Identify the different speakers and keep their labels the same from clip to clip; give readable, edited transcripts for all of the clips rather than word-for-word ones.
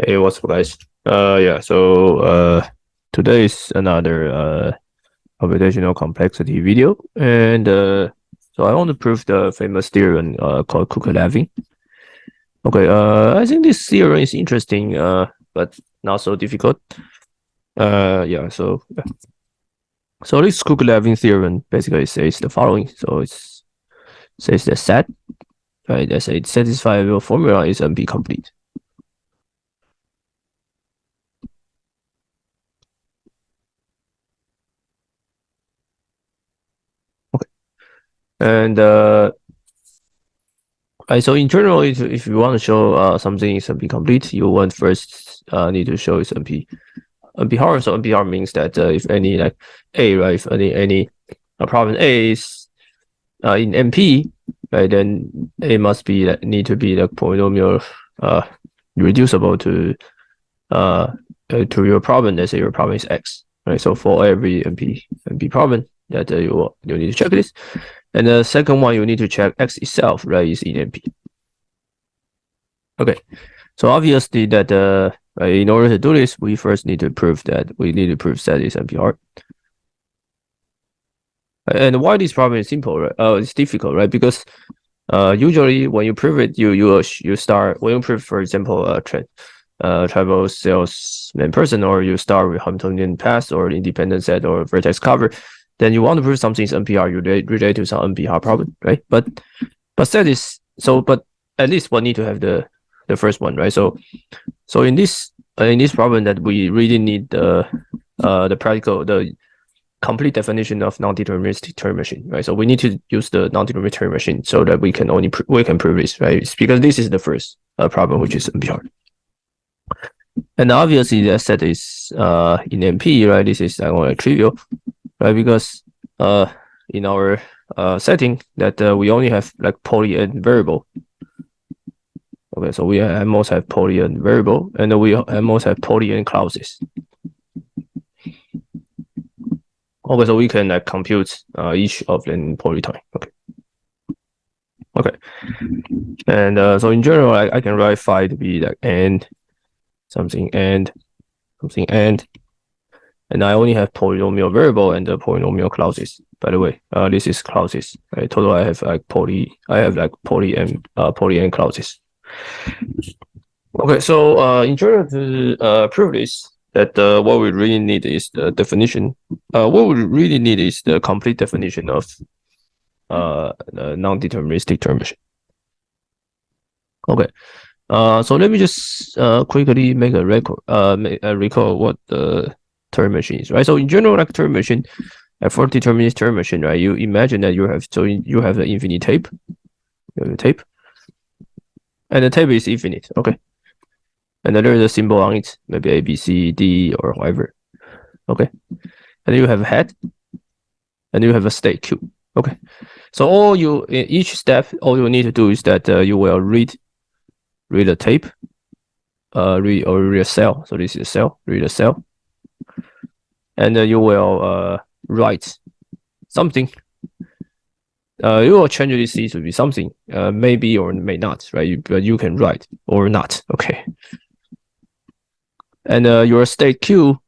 Speaker 1: Hey, what's up, guys? Today is another computational complexity video, and so I want to prove the famous theorem called Cook Levin. Okay, I think this theorem is interesting, but not so difficult. So this Cook Levin theorem basically says the following. So it says that set, right, that a satisfiable formula is NP complete. Okay, and so in general, if you want to show something is NP complete, you want first need to show it's NP-hard. So NP-hard means that if any like A, right, if any problem A is in NP, right, then A must be need to be like polynomial reducible to your problem. Let's say your problem is X, right? So for every NP problem that you need to check this. And the second one, you need to check X itself, right, is in NP. Okay, so obviously that in order to do this, we first need to prove that set is NP-hard. And why this problem is simple, right? It's difficult, right? Because usually when you prove it, you start when you prove, for example, tribal salesman person, or you start with Hamiltonian path or independent set or vertex cover, then you want to prove something is NP-hard, you relate to some NP-hard problem, right? But set is so, but at least one need to have the first one, right? So in this problem that we really need the complete definition of non-deterministic term machine, right? So we need to use the non-deterministic term machine so that we can prove this, right? It's because this is the first problem, which is NP-hard. And obviously the set is in NP, right? This is only trivial, right? Because in our setting that we only have like poly and variable. Okay, so we almost have poly and variable, and we almost have poly and clauses. Okay, so we can like compute each of them in poly time. Okay, and so in general, I can write phi to be like and something and, and I only have polynomial variable and the polynomial clauses. By the way, this is clauses. Right? Total, I have like poly and clauses. Okay, so in order to prove this, that what we really need is the definition. What we really need is the complete definition of the non-deterministic term machine. Okay, so let me just quickly make a record. Recall what the term machine is, right? So in general, like term machine, for deterministic term machine, right? You imagine that you have the infinite tape. You have a tape, and the tape is infinite. Okay. And then there's a symbol on it, maybe A, B, C, D, or whatever. Okay. And you have a head, and you have a state Q. Okay. So in each step, all you need to do is that you will read a tape, read a cell. So this is a cell. Read a cell, and you will write something. You will change this C to be something, maybe or may not, right? But you can write or not. Okay. And your state Q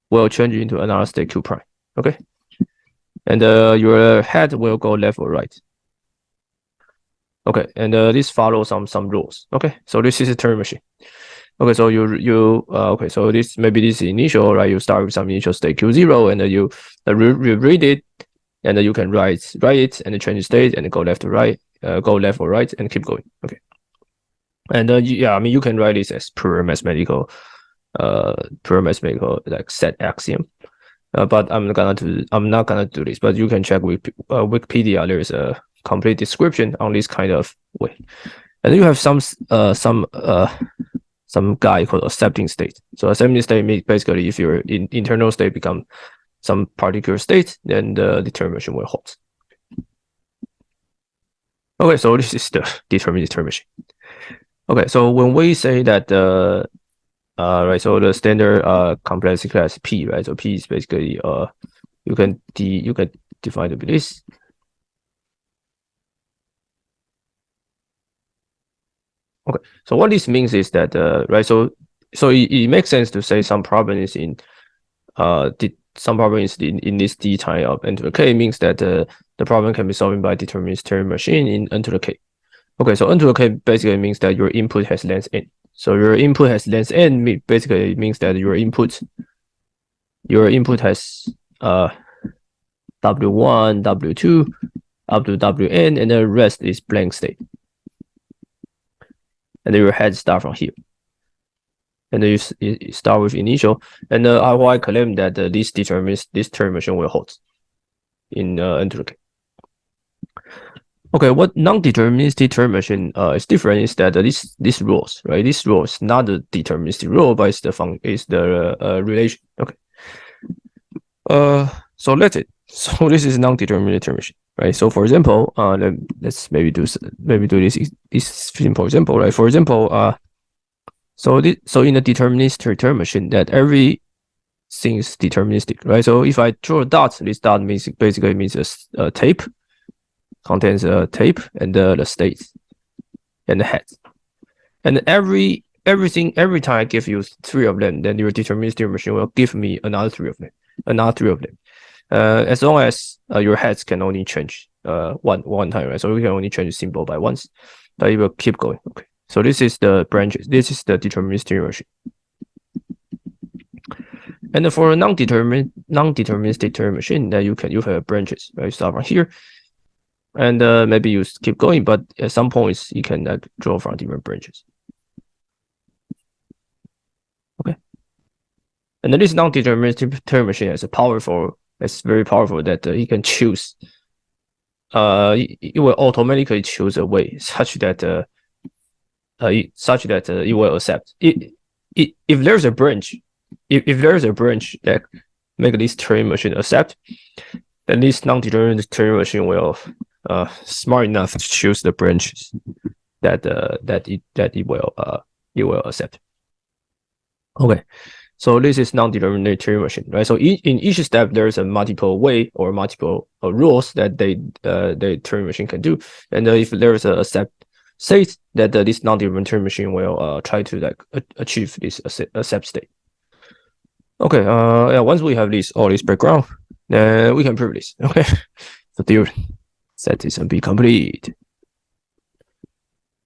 Speaker 1: will change into another state Q prime. Okay. And your head will go left or right. Okay. And this follows some rules. Okay. So this is a term machine. Okay. So okay. So this is initial, right? You start with some initial state Q0, and you read it, and you can write it and change state and go left to right, go left or right, and keep going. Okay. And yeah, I mean you can write this as pure mathematical like set axiom, but I'm not gonna do this. But you can check with Wikipedia. There is a complete description on this kind of way, and you have some guy called accepting state. So accepting state means basically if your internal state become some particular state, then the determination will hold. Okay, so this is the determination. Okay, so when we say that right, so the standard complexity class P, right? So P is basically you can define to be this. Okay, so what this means is that right, so it makes sense to say some problem is in some problem is in this d time of n to the k, means that the problem can be solved by deterministic Turing machine in n to the k. Okay, so n to the k basically means that your input has length n. So your input has length n basically means that your input has w1, w2 up to wn, and the rest is blank state. And then your head start from here. And then you start with initial. And I claim that this determines this Turing machine will hold in n to the k. Okay, what non-deterministic Turing machine is different is that this rules, right? This rule is not the deterministic rule, but it's the relation. Okay. So that's it. So this is non-deterministic Turing machine, right? So for example, let's maybe do this simple example, right? For example, so in a deterministic Turing machine, that everything is deterministic, right? So if I draw a dot, this dot basically means a tape, contains a tape and the state and the head. And every time I give you 3 of them, then your deterministic machine will give me another 3 of them. As long as your heads can only change one time, right? So we can only change the symbol by once, but it will keep going. Okay. So this is the branches. This is the deterministic machine. And for a non-deterministic Turing machine, that you have branches, right? Start from here, and maybe you keep going, but at some points you can draw from different branches. Okay. And then this non-deterministic Turing machine is very powerful that it can choose. It will automatically choose a way such that it will accept. If there's a branch, if there's a branch that make this Turing machine accept, then this non-deterministic Turing machine will smart enough to choose the branches that it will accept. Okay, so this is non-deterministic Turing machine, right? So in each step there's a multiple way or multiple rules that the Turing machine can do, and if there's a accept state, that this non-deterministic Turing machine will try to achieve this accept state. Okay, yeah, once we have all this background, then we can prove this. Okay, the theorem set is NP complete.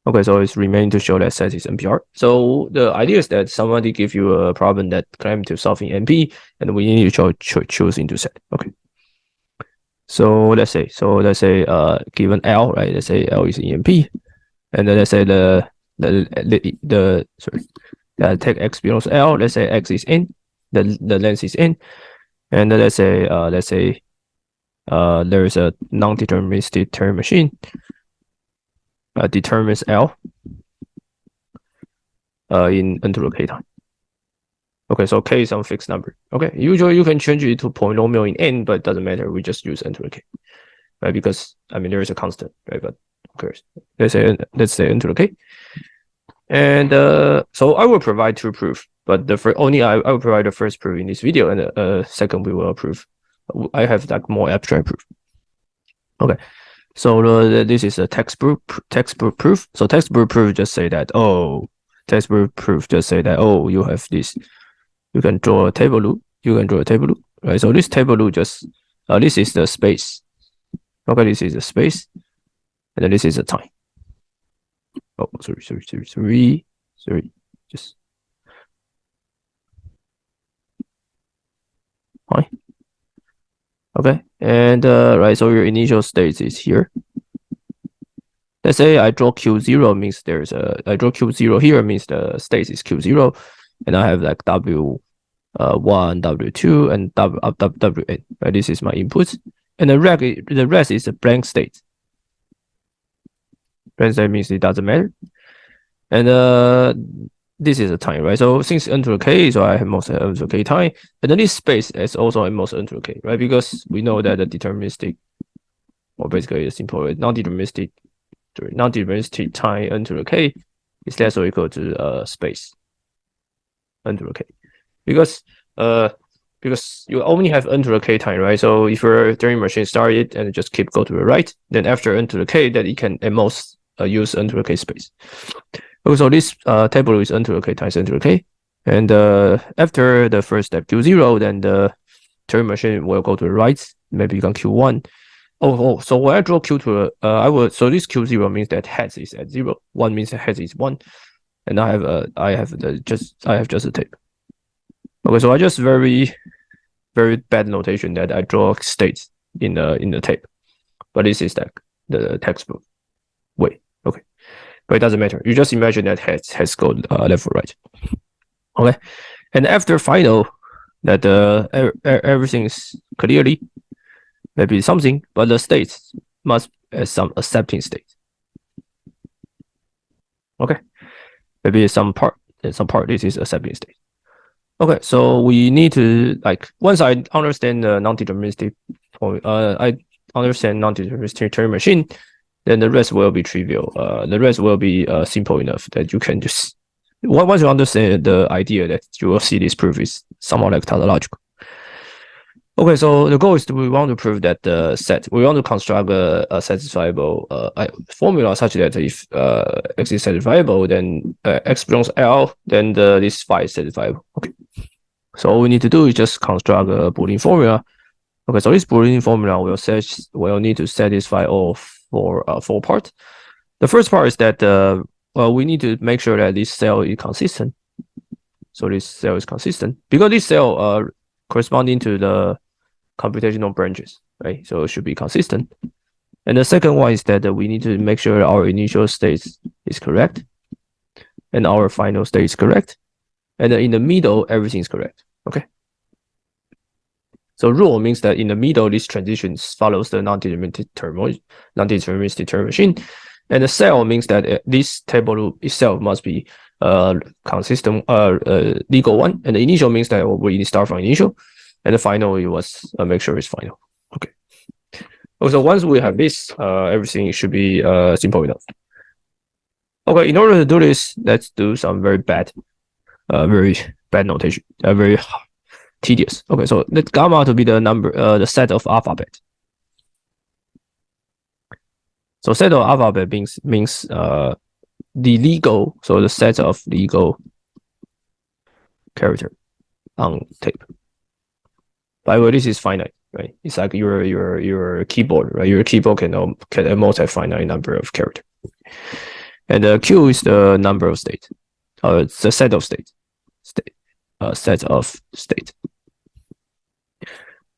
Speaker 1: Okay, so it's remaining to show that set is NPR. So the idea is that somebody give you a problem that claim to solve in NP, and we need to choose into set. Okay. So let's say given L, right? Let's say L is in NP, and then let's say take X belongs to L. Let's say X is in, the length is in, and then let's say there is a non-deterministic Turing machine. Determines L in n to the k time. Okay, so k is some fixed number. Okay, usually you can change it to polynomial in n, but it doesn't matter. We just use n to the k, right? Because I mean there is a constant, right? But who cares? Let's say n to the k. And so I will provide 2 proofs, but I will provide the first proof in this video, and second we will prove. I have more abstract proof. Okay. So this is a textbook proof. So textbook proof just say that you have this. You can draw a table loop. Right? So this table loop just this is the space. Okay, this is the space, and then this is the time. Oh, sorry. Just fine. Okay, and right, so your initial state is here. Let's say I draw Q0 means I draw Q0 here means the state is Q0, and I have like W1, W2, and Wn. Right, this is my input, and the rest is a blank state. Blank state means it doesn't matter, and this is a time, right? So since n to the k, so I have most n to the k time, and then this space is also most n to the k, right? Because we know that the deterministic, or basically a simple non-deterministic time n to the k is less or equal to space n to the k, because you only have n to the k time, right? So if your Turing machine started and just go to the right, then after n to the k, that it can at most use n to the k space. So this table is n to the k times n to the k, And after the first step Q0, then the Turing machine will go to the right, maybe on Q1. So when I draw Q to so this Q0 means that heads is at 0, 1 means that heads is 1, and I have just a tape. Okay, so I just very bad notation that I draw states in the tape, but this is like the textbook way. Okay, but it doesn't matter. You just imagine that heads go left or right. Okay, and after final, that everything is clearly maybe something, but the states must have some accepting state. Okay, maybe some part this is accepting state. Okay, so we need to like once I understand the non-deterministic I understand non-deterministic Turing machine, then the rest will be trivial. The rest will be simple enough that you can just once you understand the idea that you will see this proof is somewhat like tautological. Okay, so the goal is we want to prove that we want to construct a satisfiable formula such that if x is satisfiable, then x belongs L, then this phi is satisfiable. Okay, so all we need to do is just construct a Boolean formula. Okay, so this Boolean formula will need to satisfy all four parts. The first part is that we need to make sure that this cell is consistent. So this cell is consistent because this cell corresponding to the computational branches, right? So it should be consistent. And the second one is that we need to make sure our initial state is correct and our final state is correct. And in the middle, everything is correct. Okay. So rule means that in the middle, this transition follows the non-deterministic Turing machine. And the cell means that this table itself must be consistent, legal one. And the initial means that we start from initial. And the final it was make sure it's final. Okay. So once we have this, everything should be simple enough. Okay, in order to do this, let's do some very bad notation. Very tedious. Okay, so let gamma to be the number, the set of alphabet. So set of alphabet means the legal, so the set of legal character on tape. By the way, this is finite, right? It's like your keyboard, right? Your keyboard can at most have finite number of characters. And Q is the number of states. It's the set of states. Set of state.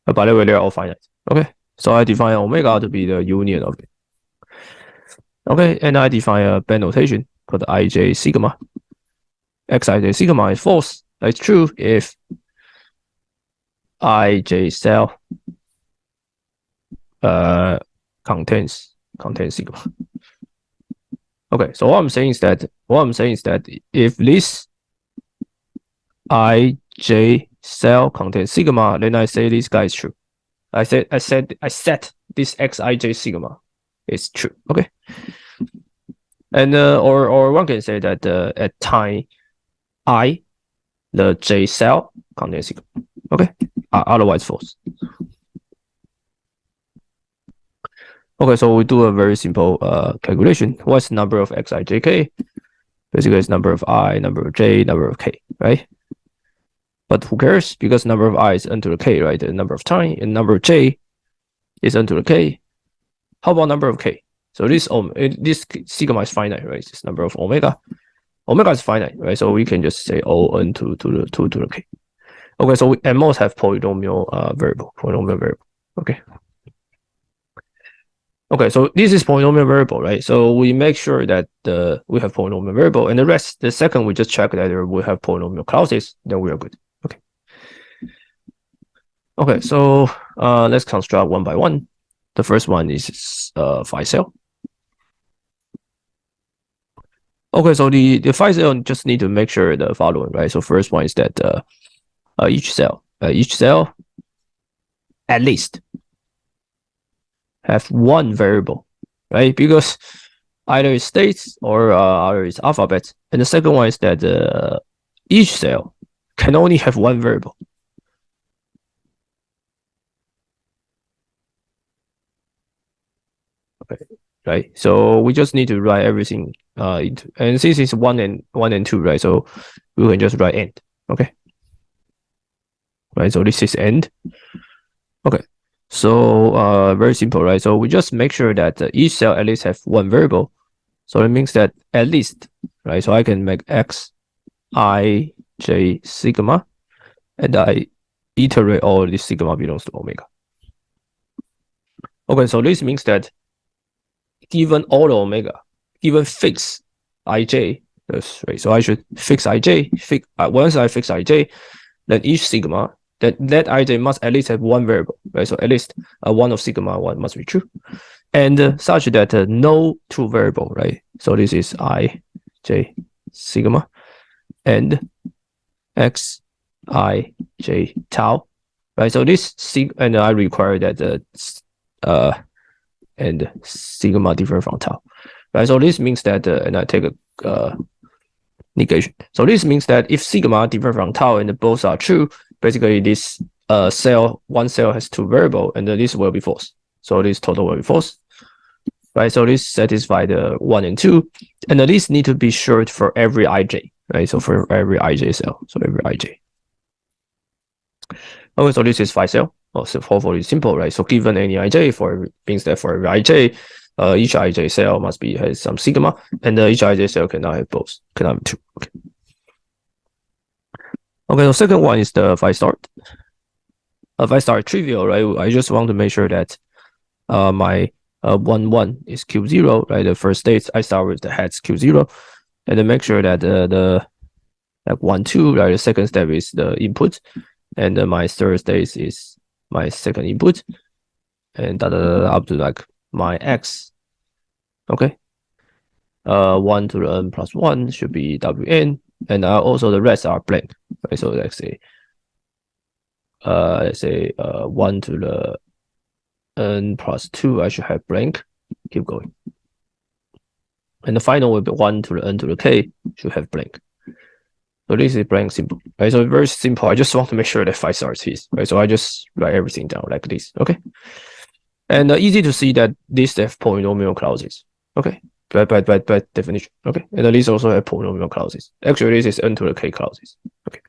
Speaker 1: By the way, they're all finite. Okay, so I define omega to be the union of it. Okay, and I define a band notation called ij sigma. Xij sigma is false. It's true if ij cell contains sigma. Okay, so what I'm saying is that if this ij cell contains sigma, then I say this guy is true. I set this xij sigma is true. Okay, and or one can say that at time I, the j cell contains sigma. Okay, otherwise false. Okay, so we do a very simple calculation. What's the number of xijk? Basically, it's number of I, number of j, number of k, right? But who cares? Because number of I is n to the k, right? The number of time, and number of j is n to the k. How about number of k? So this sigma is finite, right? This number of omega. Omega is finite, right? So we can just say O n to the k. Okay, so we at most have polynomial variable. Okay. Okay, so this is polynomial variable, right? So we make sure that we have polynomial variable, and the second we just check that we have polynomial clauses, then we are good. Okay. Okay, so let's construct one by one. The first one is phi cell. Okay, so the phi cell just need to make sure the following, right? So first one is that each cell at least have one variable, right? Because either it's states or either it's alphabet. And the second one is that each cell can only have one variable. Okay, right? So we just need to write everything into, and since it's one and two, right? So we can just write end. Okay. Right. So this is end. Okay. So very simple, right? So we just make sure that each cell at least have one variable. So it means that at least, right? So I can make x, I, j, sigma, and I iterate all this sigma belongs to omega. Okay, so this means that given all omega, given fix ij, that's right. So I should fix ij. Once I fix ij, then each sigma, that ij must at least have one variable, right? So at least one of sigma one must be true, and such that no two variable, right? So this is I, j, sigma, and x, I, j, tau, right? So this and I require that and sigma different from tau, right? So this means that and I take a negation. So this means that if sigma different from tau and both are true, basically this one cell has two variable, and this will be false. So this total will be false, right? So this satisfies the 1 and 2, and this need to be short for every ij, right? So for every ij cell, so every ij. Okay, so this is 5 cell. Oh, so hopefully simple, right? So given any ij, means that for every ij, each ij cell must has some sigma, and each ij cell cannot have both, cannot have two. Okay. Okay, so second one is the 5 start. 5 start trivial, right? I just want to make sure that my 1 1 is Q0, right? The first state I start with the heads Q0, and then make sure that the like 1 2, right? The second step is the input, and my third state is my second input, and up to like my x. Okay. 1 to the n plus 1 should be Wn, and also the rest are blank. Right? So let's say 1 to the n plus 2, I should have blank. Keep going. And the final will be 1 to the n to the k should have blank. So this is blank simple, right? So very simple. I just want to make sure that 5 stars is, right? So I just write everything down like this, okay? And easy to see that this have polynomial clauses, okay? By definition, okay? And these also have polynomial clauses. Actually, this is n to the k clauses, okay?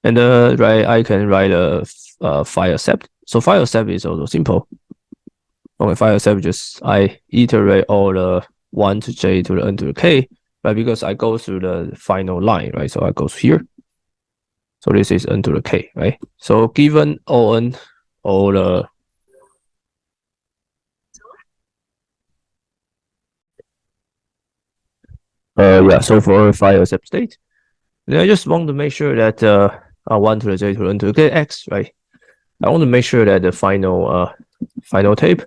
Speaker 1: And right, I can write a phi accept. So phi accept is also simple. Okay, phi accept just I iterate all the 1 to j to the n to the k, right? Because I go through the final line, right? So I go here. So this is n to the k, right? So given all n, all the yeah, so for phi accept state, then I just want to make sure that 1 to the j to the n to the k x, right? I want to make sure that the final tape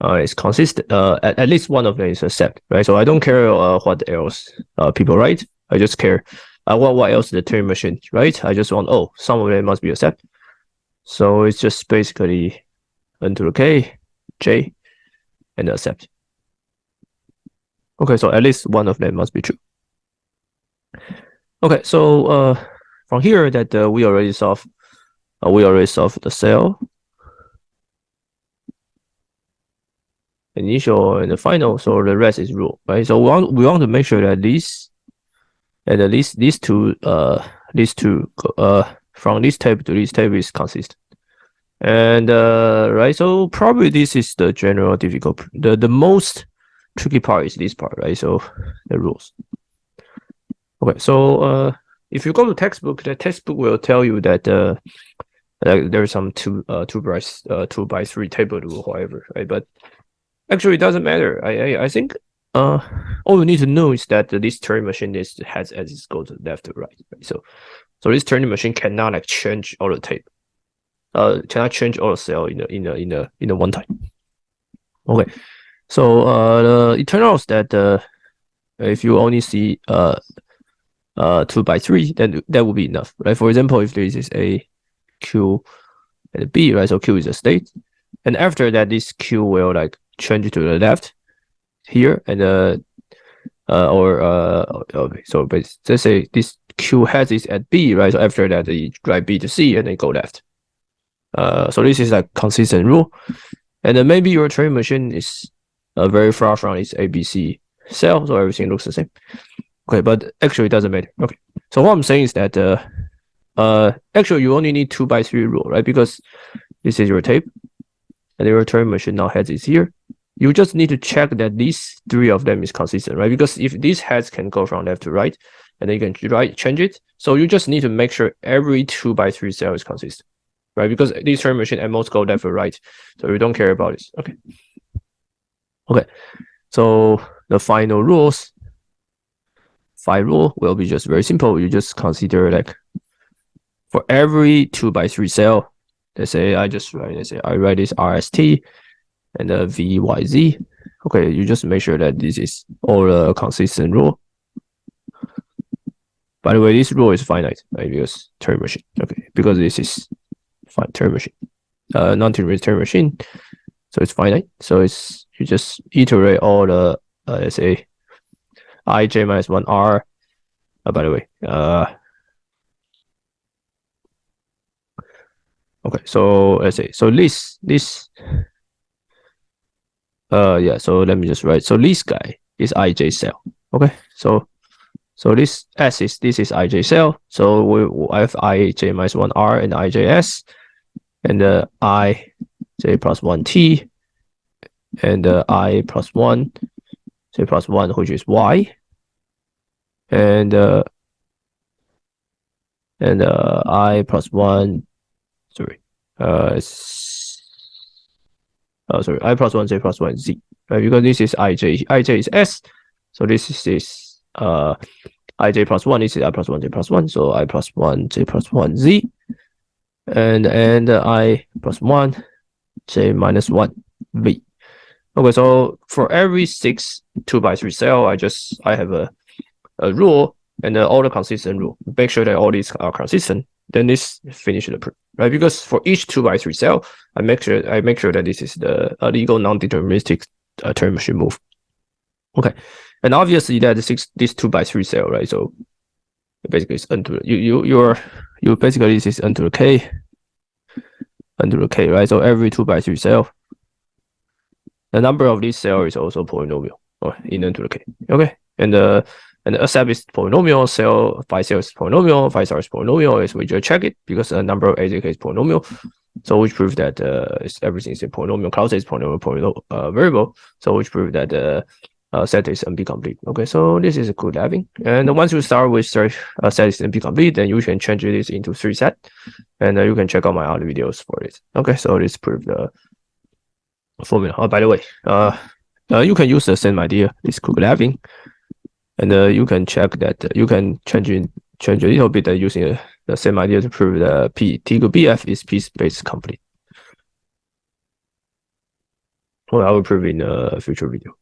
Speaker 1: is consistent. At least one of them is accept, right? So I don't care what else people write. I just care what else the Turing machine, right? I just want some of them must be accept. So it's just basically n to the k, j, and accept. Okay, so at least one of them must be true. Okay, so from here that we already solved the cell, initial and the final. So the rest is rule, right? So we want to make sure that these and at least these two from this tape to this tape is consistent. And right, so probably this is the general difficult. The most tricky part is this part, right? So the rules. Okay, so if you go to textbook, the textbook will tell you that there's some 2 by 3 table rule, whatever, right? But actually, it doesn't matter. I think all you need to know is that this Turing machine has as it goes left to right. So this Turing machine cannot like change all the tape. Cannot change all the cell in a one time. Okay, so it turns out that if you only see 2 by 3, then that would be enough, right? For example, if this is a Q and B, right? So Q is a state, and after that, this Q will like change to the left here, and okay, so let's say this Q has is at B, right? So after that, you write B to C and then go left. So this is like consistent rule, and then maybe your Turing machine is very far from its ABC cell, so everything looks the same. Okay, but actually it doesn't matter. Okay, So what I'm saying is that actually you only need 2x3 rule, right? Because this is your tape, and your Turing machine now heads is here. You just need to check that these three of them is consistent, right? Because if these heads can go from left to right, and then you can change it. So you just need to make sure every 2x3 cell is consistent, right? Because this Turing machine at most go left or right, so you don't care about this. Okay. Okay. So the final rules. Phi rule will be just very simple. You just consider like for every 2x3 cell, let's say I write this RST and the VYZ. Okay, you just make sure that this is all a consistent rule. By the way, this rule is finite, right? Because Turing machine. Okay, because this is finite Turing machine, non-Turing Turing machine, so it's finite. So it's you just iterate all the let's say ij minus 1r. By the way, okay, so let's say so this yeah, so let me just write. So this guy is ij cell. Okay, so this s is ij cell. So I have ij minus 1r and ijs, and ij plus 1t, and I plus 1, j plus 1, which is y, and I plus 1, sorry, sorry, I plus 1, j plus 1, z, right? Because this is ij is s, so this is ij plus 1, this is I plus 1, j plus 1, so I plus 1, j plus 1, z, and I plus 1, j minus 1, v. Okay, so for every 6 2x3 cell, I have a rule and all the consistent rule. Make sure that all these are consistent. Then this finishes the proof, right? Because for each 2x3 cell, I make sure that this is the legal non-deterministic Turing machine move. Okay, and obviously that this 2x3 cell, right? So basically it's n to you basically this is n to the k, right? So every 2x3 cell, the number of these cells is also polynomial, or in n to the k. Okay, and the accept is polynomial, cell phi cell is polynomial, phi star is polynomial. Is we just check it because the number of AJK is polynomial, so which proves that everything is a polynomial. Cloud is polynomial variable, so which proves that set is NP complete. Okay, so this is a Cook Levin, and once you start with set is NP complete, then you can change this into 3 set, and you can check out my other videos for it. Okay, so this proves the formula. Oh, by the way, you can use the same idea, this Cook Levin, and you can check that you can change a little bit using the same idea to prove the T to BF is p-space complete. Well, I will prove in a future video.